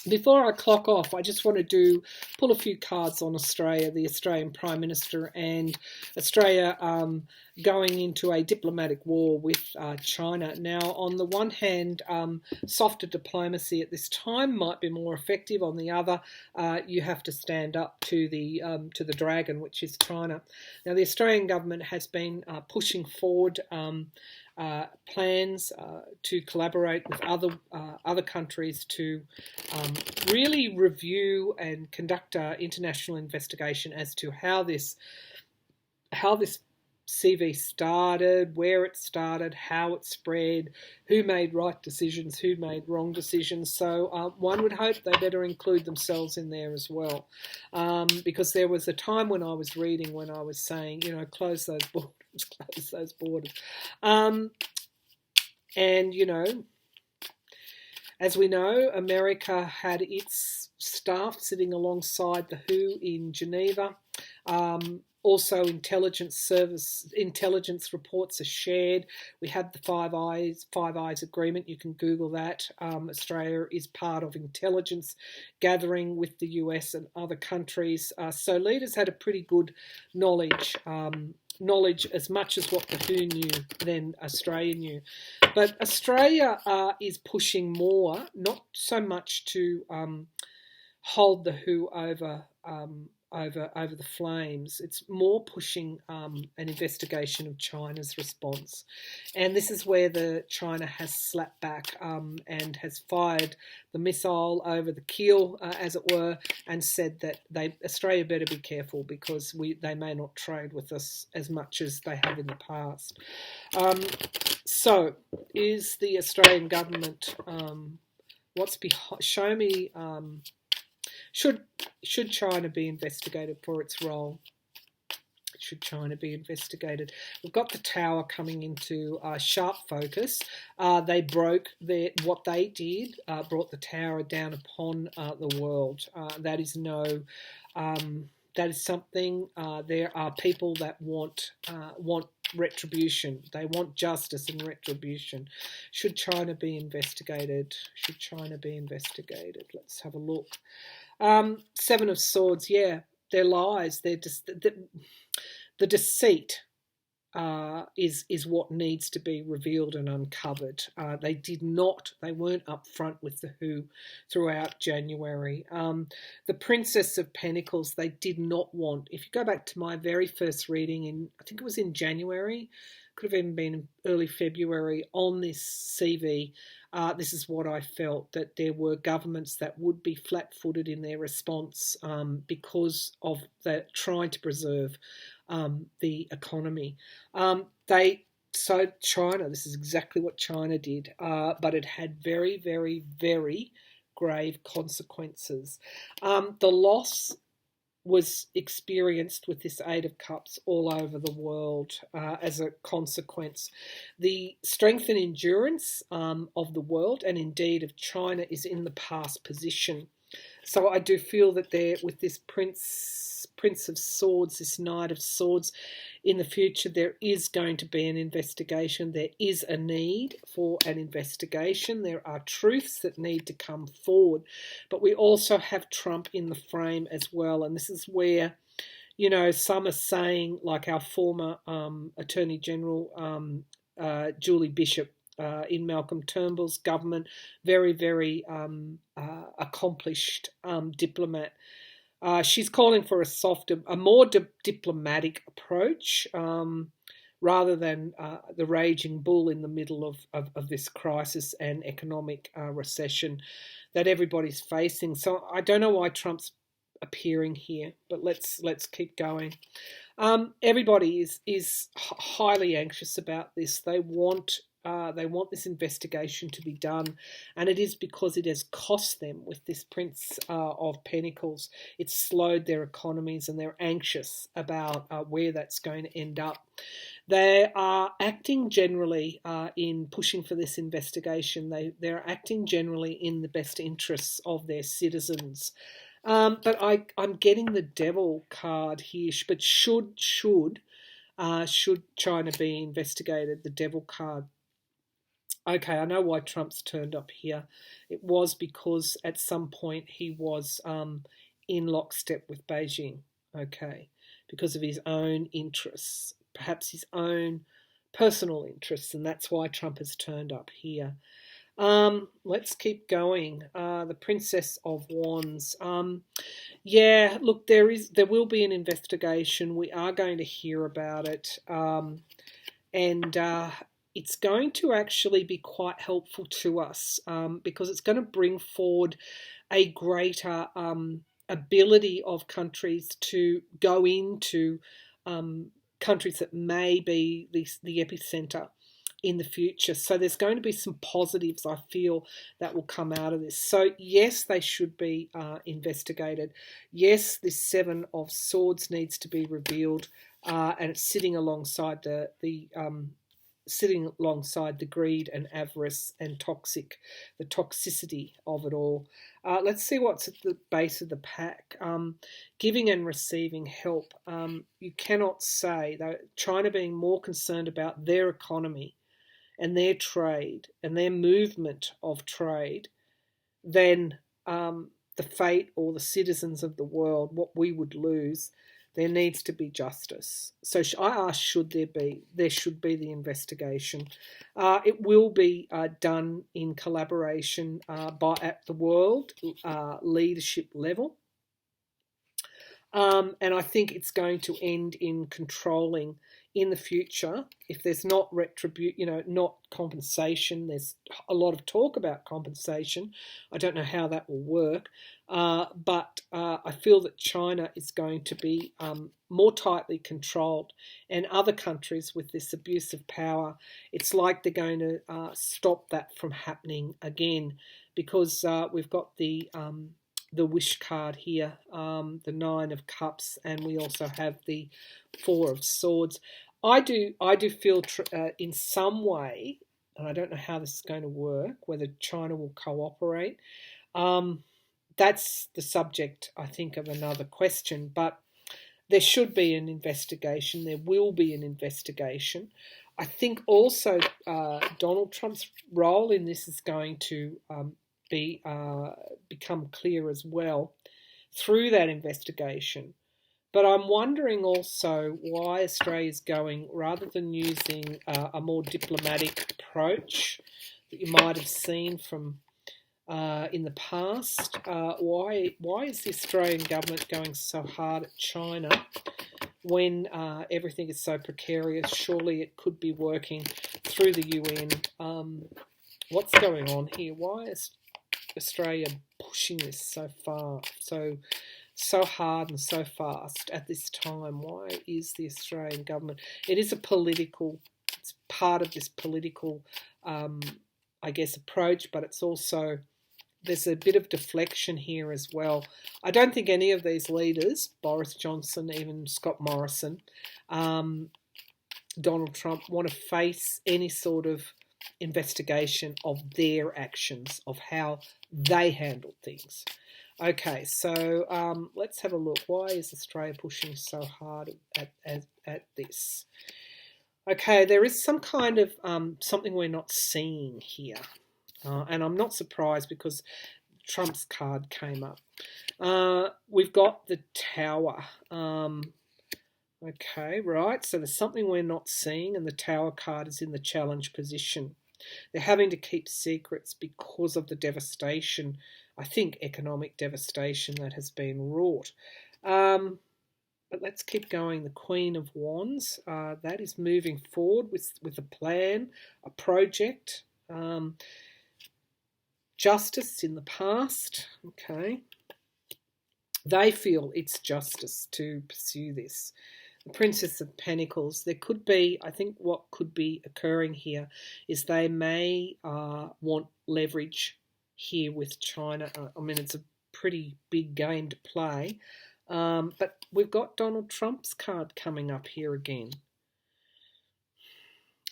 Before I clock off, I just want to pull a few cards on Australia, the Australian Prime Minister, and Australia going into a diplomatic war with China. Now, on the one hand, softer diplomacy at this time might be more effective. On the other, you have to stand up to the dragon, which is China. Now, the Australian government has been pushing forward. Plans to collaborate with other countries to really review and conduct an international investigation as to how this CV started, where it started, how it spread, who made right decisions, who made wrong decisions. So one would hope they better include themselves in there as well, because there was a time when I was reading when I was saying, close those borders, close those borders. And, as we know, America had its staff sitting alongside the WHO in Geneva. Also, intelligence reports are shared. We had the Five Eyes Agreement. You can Google that. Australia is part of intelligence gathering with the US and other countries. So leaders had a pretty good knowledge as much as what the WHO knew than Australia knew. But Australia is pushing more, not so much to hold the WHO over the flames. It's more pushing an investigation of China's response. And this is where China has slapped back and has fired the missile over the keel, as it were, and said that Australia better be careful because they may not trade with us as much as they have in the past. So, is the Australian government what's behind? Show me. Should China be investigated for its role? Should China be investigated? We've got the tower coming into sharp focus. They broke what they did, brought the tower down upon the world. That is that is something. There are people that want retribution. They want justice and retribution. Should China be investigated? Should China be investigated? Let's have a look. Seven of Swords, yeah, they're lies. They're just the deceit is what needs to be revealed and uncovered. They weren't upfront with the WHO throughout January. The Princess of Pentacles, they did not want. If you go back to my very first reading I think it was in January, could have even been in early February on this CV. This is what I felt, that there were governments that would be flat-footed in their response because of trying to preserve the economy. So China, this is exactly what China did, but it had very, very, very grave consequences. The loss was experienced with this Eight of Cups all over the world as a consequence. The strength and endurance of the world, and indeed of China, is in the past position. So I do feel that with this Prince of Swords, this Knight of Swords, in the future there is going to be an investigation. There is a need for an investigation. There are truths that need to come forward. But we also have Trump in the frame as well. And this is where, some are saying, like our former Attorney General, Julie Bishop, in Malcolm Turnbull's government, very, very accomplished diplomat. She's calling for a more diplomatic approach rather than the raging bull in the middle of this crisis and economic recession that everybody's facing. So I don't know why Trump's appearing here, but let's keep going. Everybody is highly anxious about this. They want this investigation to be done, and it is because it has cost them with this Prince of Pentacles. It's slowed their economies, and they're anxious about where that's going to end up. They are acting generally in pushing for this investigation. They're acting generally in the best interests of their citizens. But I'm getting the Devil card here. But should China be investigated? The Devil card. Okay, I know why Trump's turned up here. It was because at some point he was in lockstep with Beijing. Okay, because of his own interests, perhaps his own personal interests, and that's why Trump has turned up here. Let's keep going. The Princess of Wands. Yeah, look, there will be an investigation. We are going to hear about it. And it's going to actually be quite helpful to us because it's going to bring forward a greater ability of countries to go into countries that may be the epicenter in the future. So there's going to be some positives, I feel, that will come out of this. So yes, they should be investigated. Yes, this Seven of Swords needs to be revealed, and it's sitting alongside the greed and avarice and the toxicity of it all. Let's see what's at the base of the pack. Giving and receiving help. You cannot say that China being more concerned about their economy and their trade and their movement of trade than the fate or the citizens of the world, what we would lose. There needs to be justice. So I ask, should there be? There should be the investigation. It will be done in collaboration at the world leadership level. And I think it's going to end in controlling in the future, if there's not not compensation. There's a lot of talk about compensation. I don't know how that will work, but I feel that China is going to be more tightly controlled, and other countries with this abuse of power, it's like they're going to stop that from happening again, because we've got the wish card here, the Nine of Cups, and we also have the Four of Swords. I do feel in some way, and I don't know how this is going to work, whether China will cooperate. That's the subject, I think, of another question, but there should be an investigation. There will be an investigation. I think also Donald Trump's role in this is going to become clear as well through that investigation. But I'm wondering also why Australia's going, rather than using a more diplomatic approach that you might have seen from in the past, why is the Australian government going so hard at China when everything is so precarious? Surely it could be working through the UN. What's going on here? Why is Australia pushing this so far, so hard and so fast at this time? Why is the Australian government? It is it's part of this political, I guess, approach, but it's also, there's a bit of deflection here as well. I don't think any of these leaders, Boris Johnson, even Scott Morrison, Donald Trump, want to face any sort of investigation of their actions, of how they handled things. Okay, so let's have a look. Why is Australia pushing so hard at this? Okay, there is some kind of something we're not seeing here. And I'm not surprised because Trump's card came up. We've got the Tower. Okay, right. So there's something we're not seeing, and the Tower card is in the challenge position. They're having to keep secrets because of the devastation, I think economic devastation that has been wrought. But let's keep going. The Queen of Wands, that is moving forward with a plan, a project. Justice in the past, okay. They feel it's justice to pursue this. The Princess of Pentacles, there could be, I think what could be occurring here is they may want leverage here with China. I mean, it's a pretty big game to play. But we've got Donald Trump's card coming up here again.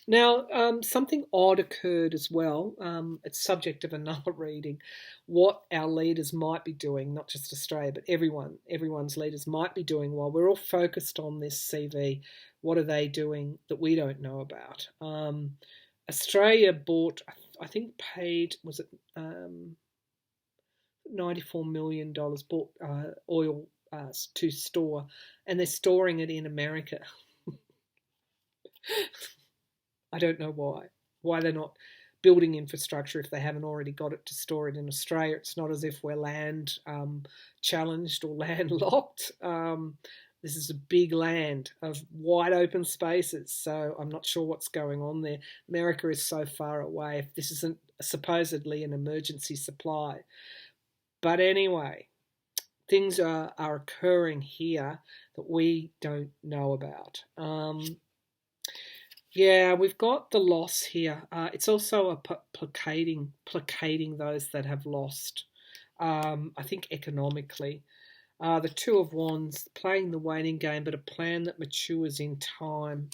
Now, something odd occurred as well. It's subject of another reading. What our leaders might be doing, not just Australia, but everyone's leaders might be doing while we're all focused on this CV. What are they doing that we don't know about? Australia bought, I think paid, was it $94 million, bought oil to store, and they're storing it in America. I don't know why they're not building infrastructure if they haven't already got it to store it in Australia. It's not as if we're land challenged or landlocked. This is a big land of wide open spaces, so I'm not sure what's going on there. America is so far away. If this isn't supposedly an emergency supply. But anyway, things are occurring here that we don't know about. Yeah, we've got the loss here. It's also placating those that have lost. I think economically. The Two of Wands, playing the waiting game, but a plan that matures in time.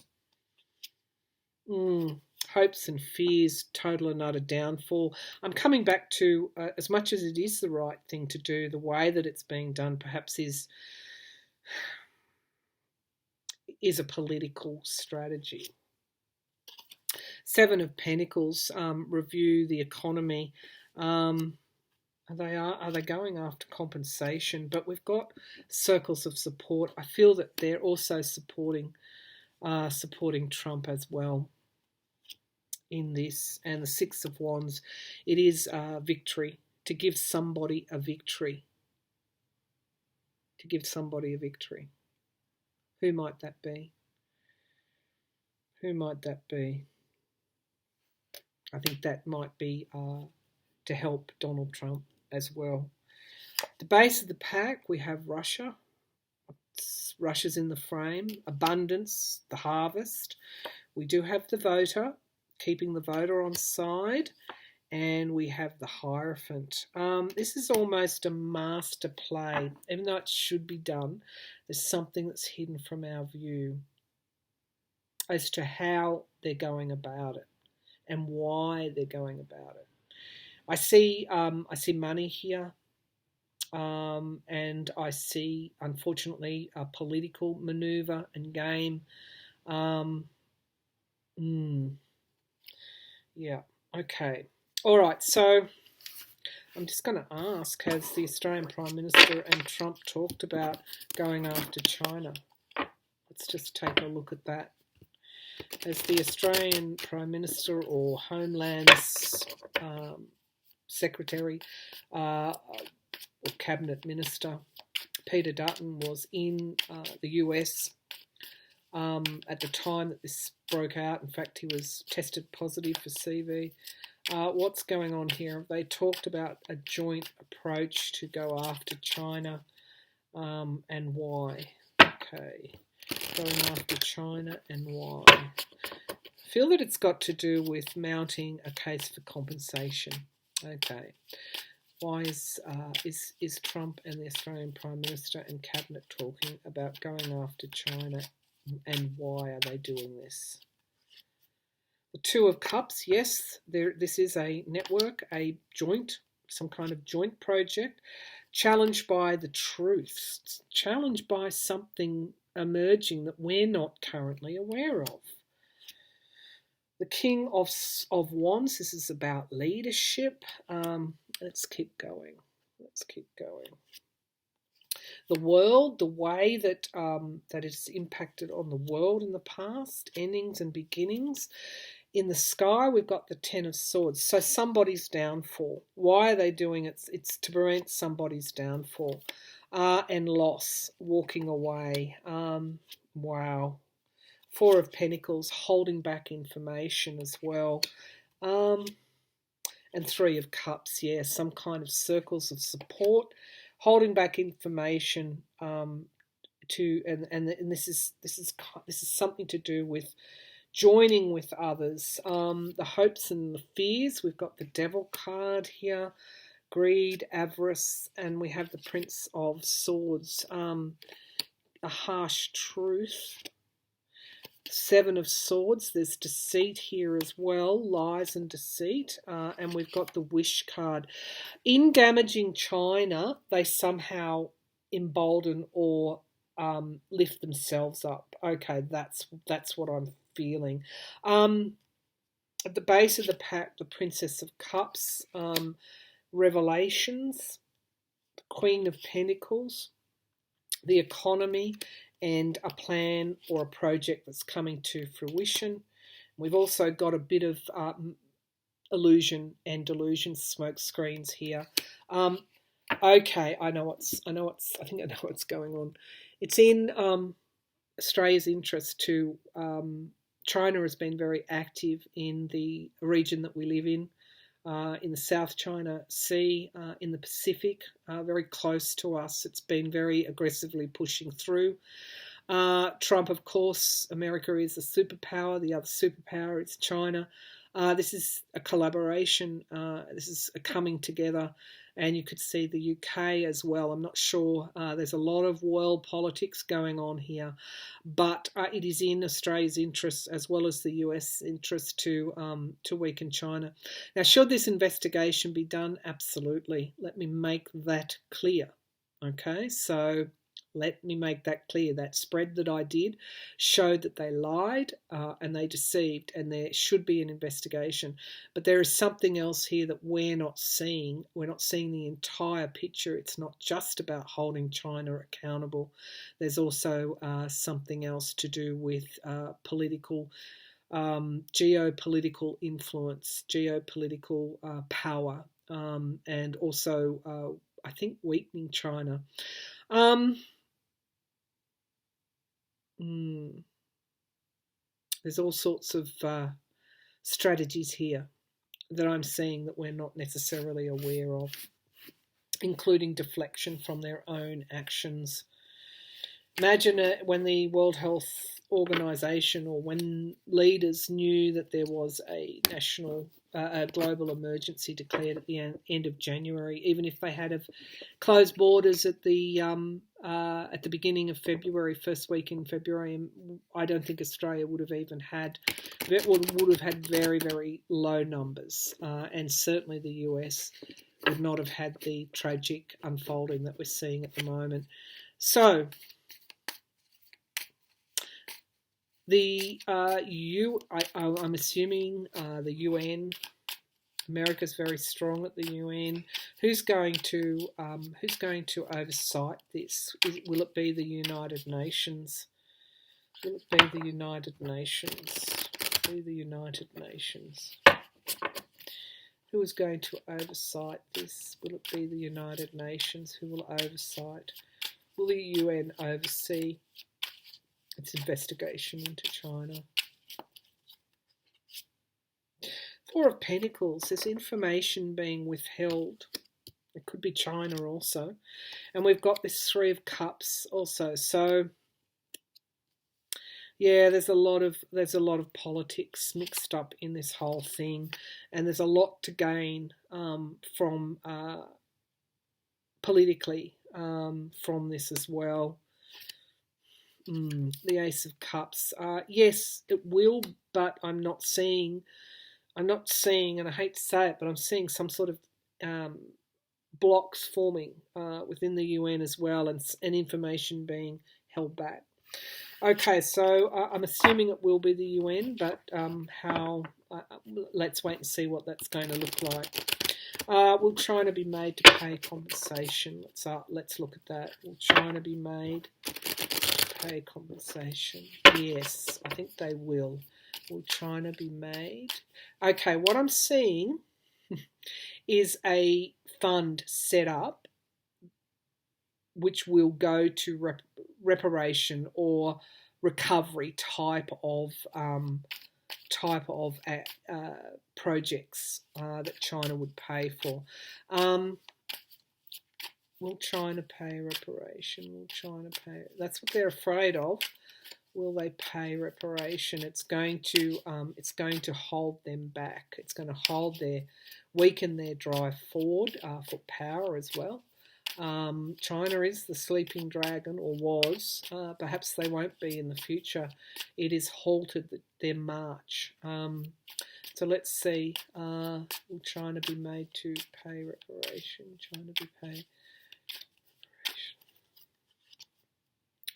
Hopes and fears, total and utter downfall. I'm coming back to, as much as it is the right thing to do, the way that it's being done perhaps is a political strategy. Seven of Pentacles, review the economy. Are they going after compensation? But we've got circles of support. I feel that they're also supporting Trump as well in this. And the Six of Wands, it is victory, to give somebody a victory. To give somebody a victory. Who might that be? Who might that be? I think that might be to help Donald Trump as well. The base of the pack, we have Russia. Russia's in the frame. Abundance, the harvest. We do have the voter, keeping the voter on side. And we have the Hierophant. This is almost a master play. Even though it should be done, there's something that's hidden from our view as to how they're going about it and why they're going about it. I see money here, and I see, unfortunately, a political maneuver and game. Yeah, okay. All right, so I'm just going to ask, has the Australian Prime Minister and Trump talked about going after China? Let's just take a look at that. Has the Australian Prime Minister or Homeland's Secretary or Cabinet Minister Peter Dutton was in the US at the time that this broke out? In fact, he was tested positive for CV. What's going on here? They talked about a joint approach to go after China, and why. Okay, going after China and why. I feel that it's got to do with mounting a case for compensation. Okay, why is Trump and the Australian Prime Minister and Cabinet talking about going after China, and why are they doing this? The Two of Cups, yes, this is a network, a joint, some kind of joint project, challenged by the truth, challenged by something emerging that we're not currently aware of. The King of Wands, this is about leadership. Let's keep going. The world, the way that that it's impacted on the world in the past, endings and beginnings. In the sky, we've got the Ten of Swords. So somebody's downfall. Why are they doing it? It's to prevent somebody's downfall. And loss, walking away. Wow. Four of Pentacles, holding back information as well. And Three of Cups, yeah, some kind of circles of support, holding back information and this is something to do with joining with others. The hopes and the fears, we've got the Devil card here, greed, avarice, and we have the Prince of Swords, a harsh truth. Seven of Swords, there's deceit here as well, lies and deceit, and we've got the Wish card. In damaging China, they somehow embolden or lift themselves up. Okay, that's what I'm feeling. At the base of the pack, the Princess of Cups, Revelations, the Queen of Pentacles, the economy, and a plan or a project that's coming to fruition. We've also got a bit of illusion and delusion smoke screens here. Okay, I think I know what's going on. It's in Australia's interest to. China has been very active in the region that we live in the South China Sea, in the Pacific, very close to us. It's been very aggressively pushing through. Trump, of course, America is a superpower. The other superpower is China. This is a collaboration. This is a coming together. And you could see the UK as well. I'm not sure. There's a lot of world politics going on here. But it is in Australia's interest as well as the US interest to weaken China. Now, should this investigation be done? Absolutely. Let me make that clear. Okay, so let me make that clear. That spread that I did showed that they lied and they deceived, and there should be an investigation. But there is something else here that we're not seeing. We're not seeing the entire picture. It's not just about holding China accountable. There's also something else to do with political, geopolitical influence, geopolitical power, and also, I think, weakening China. There's all sorts of strategies here that I'm seeing that we're not necessarily aware of, including deflection from their own actions. Imagine it when the World Health Organization or when leaders knew that there was a global emergency declared at the end of January, even if they had closed borders at the beginning of February, first week in February. I don't think Australia would have even had very, very low numbers, and certainly the US would not have had the tragic unfolding that we're seeing at the moment. So I'm assuming the UN. America's very strong at the UN. Who's going to oversight this? Will it be the United Nations? Will it be the United Nations? Be the United Nations. Who is going to oversight this? Will it be the United Nations? Who will oversight? Will the UN oversee its investigation into China? Four of Pentacles, there's information being withheld. It could be China also. And we've got this Three of Cups also. So yeah, there's a lot of politics mixed up in this whole thing, and there's a lot to gain from politically from this as well. The Ace of Cups. Yes, it will, but I'm not seeing, and I hate to say it, but I'm seeing some sort of blocks forming within the UN as well, and information being held back. Okay, so I'm assuming it will be the UN, but how? Let's wait and see what that's going to look like. Will China be made to pay compensation? Let's look at that. Will China be made to pay compensation? Yes, I think they will. Will China be made? Okay, what I'm seeing is a fund set up which will go to reparation or recovery type of projects that China would pay for. Will China pay reparation? Will China pay? That's what they're afraid of. Will they pay reparation? It's going to hold them back. It's going to weaken their drive forward for power as well. China is the sleeping dragon, or was. Perhaps they won't be in the future. It has halted their march. So let's see. Will China be made to pay reparation? China be paid.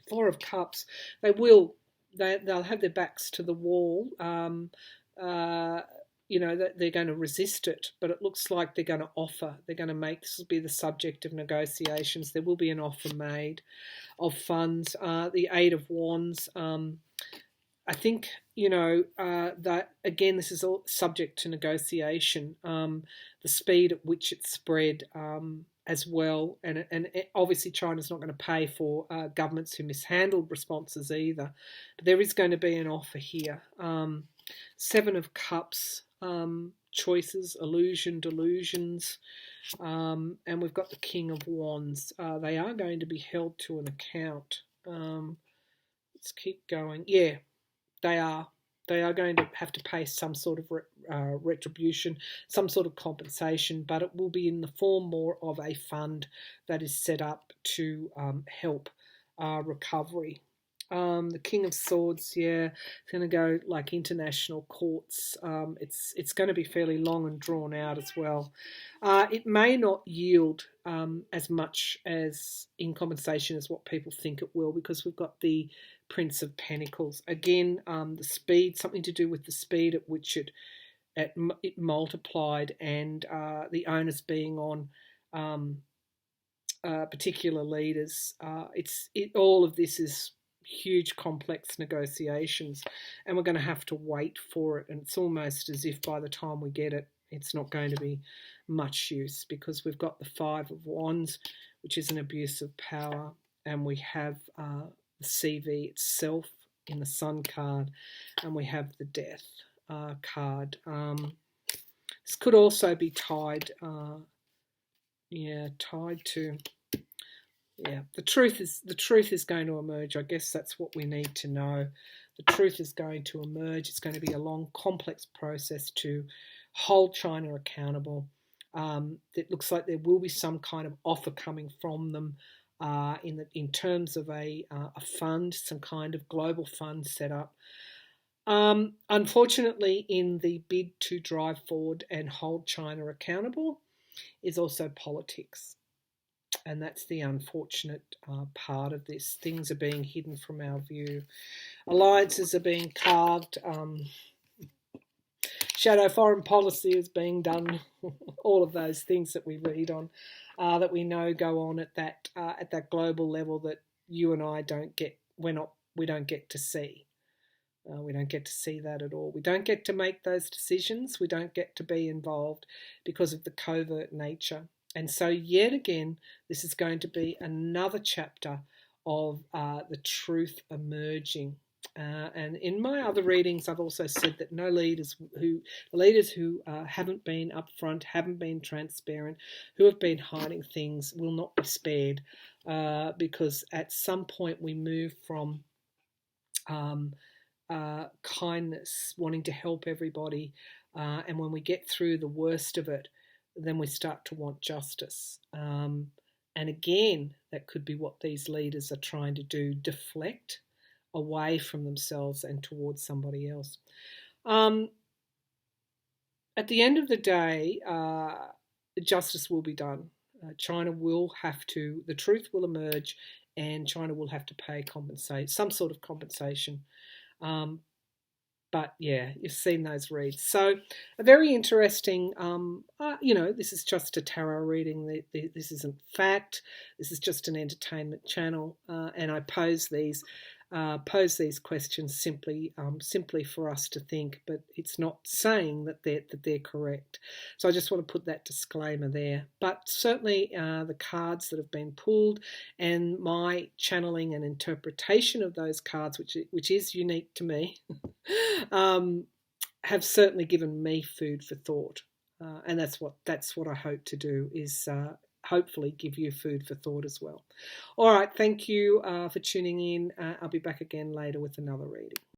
Four of Cups. They will. They'll have their backs to the wall. that they're going to resist it, but it looks like they're going to offer. They're going to make this will be the subject of negotiations. There will be an offer made of funds. The Eight of Wands. I think that again, this is all subject to negotiation. The speed at which it's spread. As well, and obviously China's not going to pay for governments who mishandled responses either. But there is going to be an offer here. Seven of Cups, choices, illusion, delusions, and we've got the King of Wands. They are going to be held to an account. Let's keep going. Yeah, they are. They are going to have to pay some sort of retribution, some sort of compensation, but it will be in the form more of a fund that is set up to help recovery. The King of Swords, yeah, it's going to go like international courts. It's going to be fairly long and drawn out as well. It may not yield as much as in compensation as what people think it will, because we've got the Prince of Pentacles. Again, the speed, something to do with the speed at which it multiplied, and the onus being on particular leaders. All of this is huge complex negotiations, and we're going to have to wait for it, and it's almost as if by the time we get it, it's not going to be much use, because we've got the Five of Wands, which is an abuse of power, and we have the CV itself in the Sun card, and we have the Death card. This could also be tied to the truth is going to emerge. I guess that's what we need to know. The truth is going to emerge. It's going to be a long, complex process to hold China accountable. It looks like there will be some kind of offer coming from them in terms of a fund, some kind of global fund set up. Unfortunately, in the bid to drive forward and hold China accountable is also politics. And that's the unfortunate part of this. Things are being hidden from our view. Alliances are being carved. Shadow foreign policy is being done. All of those things that we read on, that we know go on at that global level that you and I don't get. We don't get to see. We don't get to see that at all. We don't get to make those decisions. We don't get to be involved because of the covert nature. And so yet again, this is going to be another chapter of the truth emerging. And in my other readings, I've also said that the leaders who haven't been upfront, haven't been transparent, who have been hiding things will not be spared, because at some point we move from kindness, wanting to help everybody, and when we get through the worst of it, then we start to want justice. And again, that could be what these leaders are trying to do, deflect away from themselves and towards somebody else. At the end of the day, justice will be done. China will have to, the truth will emerge, and China will have to pay some sort of compensation. But yeah, you've seen those reads. So a very interesting, this is just a tarot reading. This isn't fact. This is just an entertainment channel. And I pose these questions simply for us to think, but it's not saying that they're correct. So I just want to put that disclaimer there. But certainly the cards that have been pulled and my channeling and interpretation of those cards, which is unique to me, have certainly given me food for thought. And that's what I hope to do, is hopefully give you food for thought as well. All right, thank you for tuning in. I'll be back again later with another reading.